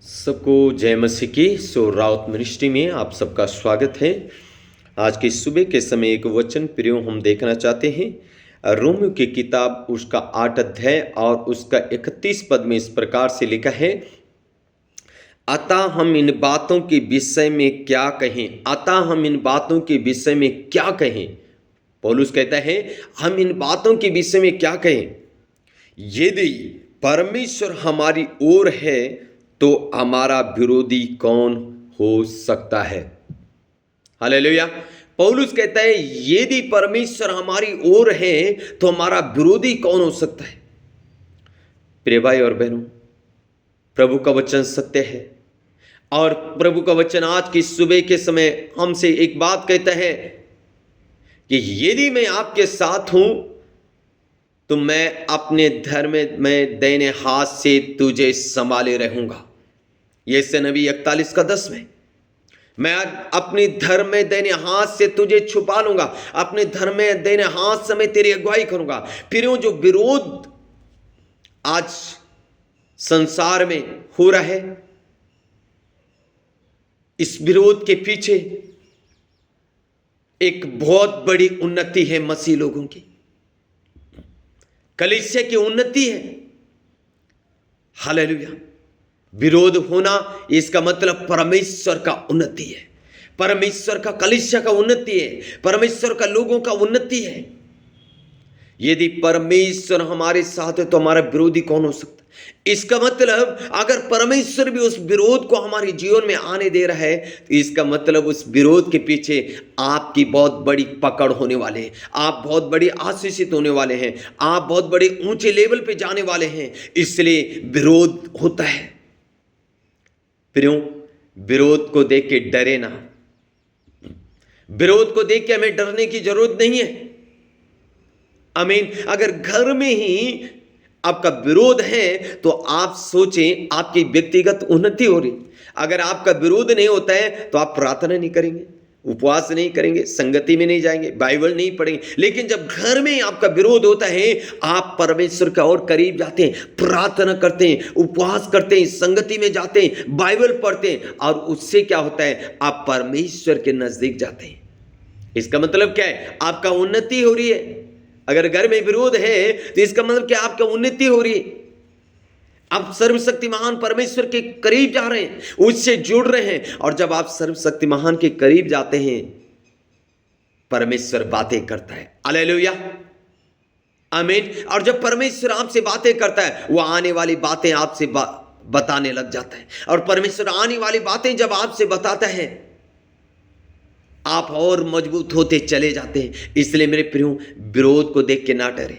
सबको जय मसीह की। राउत मिनिस्ट्री में आप सबका स्वागत है। आज की सुबह के समय एक वचन प्रियो हम देखना चाहते हैं। रोमियो की किताब उसका 8 अध्याय और उसका 31 पद में इस प्रकार से लिखा है, अतः हम इन बातों के विषय में क्या कहें। अतः हम इन बातों के विषय में क्या कहें। पौलुस कहता है हम इन बातों के विषय में क्या कहें। यदि परमेश्वर हमारी ओर है तो हमारा विरोधी कौन हो सकता है। हालेलुया। पौलुस कहता है यदि परमेश्वर हमारी ओर है तो हमारा विरोधी कौन हो सकता है। प्रिय भाई और बहनों, प्रभु का वचन सत्य है और प्रभु का वचन आज की सुबह के समय हमसे एक बात कहता है कि यदि मैं आपके साथ हूं तो मैं अपने धर्म में दाहिने हाथ से तुझे संभाले रहूंगा। ये से नबी 41:10 में, मैं अपने धर्म में दाहिने हाथ से तुझे छुपा लूंगा, अपने धर्म में दाहिने हाथ से मैं तेरी अगुवाई करूंगा। फिर जो विरोध आज संसार में हो रहा है, इस विरोध के पीछे एक बहुत बड़ी उन्नति है। मसीह लोगों की कलीसिया की उन्नति है। हालेलुया। विरोध होना इसका मतलब परमेश्वर का उन्नति है, परमेश्वर का कलीसिया का उन्नति है, परमेश्वर का लोगों का उन्नति है। यदि परमेश्वर हमारे साथ है तो हमारा विरोधी कौन हो सकता है। इसका मतलब अगर परमेश्वर भी उस विरोध को हमारे जीवन में आने दे रहा है तो इसका मतलब उस विरोध के पीछे आपकी बहुत बड़ी पकड़ होने वाले है, आप बहुत बड़ी आशीषित होने वाले हैं, आप बहुत बड़े ऊंचे लेवल पे जाने वाले हैं। इसलिए विरोध होता है। प्रियो, विरोध को देख के डरे ना। विरोध को देख के हमें डरने की जरूरत नहीं है। आमीन। अगर घर में ही आपका विरोध है तो आप सोचें आपकी व्यक्तिगत उन्नति हो रही। अगर आपका विरोध नहीं होता है तो आप प्रार्थना नहीं करेंगे, उपवास नहीं करेंगे, संगति में नहीं जाएंगे, बाइबल नहीं पढ़ेंगे। लेकिन जब घर में आपका विरोध होता है आप परमेश्वर का और करीब जाते हैं, प्रार्थना करते हैं, उपवास करते हैं, संगति में जाते हैं, बाइबल पढ़ते हैं और उससे क्या होता है, आप परमेश्वर के नजदीक जाते हैं। इसका मतलब क्या है, आपका उन्नति हो रही है। अगर घर में विरोध है तो इसका मतलब क्या, आपका उन्नति हो रही है, आप सर्वशक्तिमान परमेश्वर के करीब जा रहे हैं, उससे जुड़ रहे हैं। और जब आप सर्वशक्तिमान के करीब जाते हैं परमेश्वर बातें करता है। हालेलुया, आमीन। और जब परमेश्वर आपसे बातें करता है वो आने वाली बातें आपसे बताने लग जाता है। और परमेश्वर आने वाली बातें जब आपसे बताता है आप और मजबूत होते चले जाते हैं। इसलिए मेरे प्रियो, विरोध को देख के ना डरें,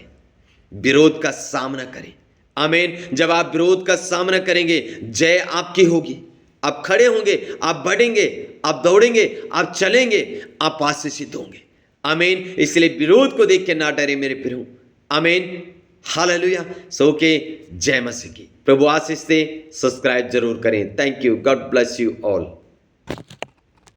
विरोध का सामना करें। आमीन। जब आप विरोध का सामना करेंगे जय आपकी होगी, आप खड़े होंगे, आप बढ़ेंगे, आप दौड़ेंगे, आप चलेंगे, आप आशीषित होंगे। आमीन। इसलिए विरोध को देख के ना डरे मेरे प्रियो। आमीन। हालेलुया। सो के जय मसीह की। प्रभु आशीष दे। सब्सक्राइब जरूर करें। Thank you. God bless you all.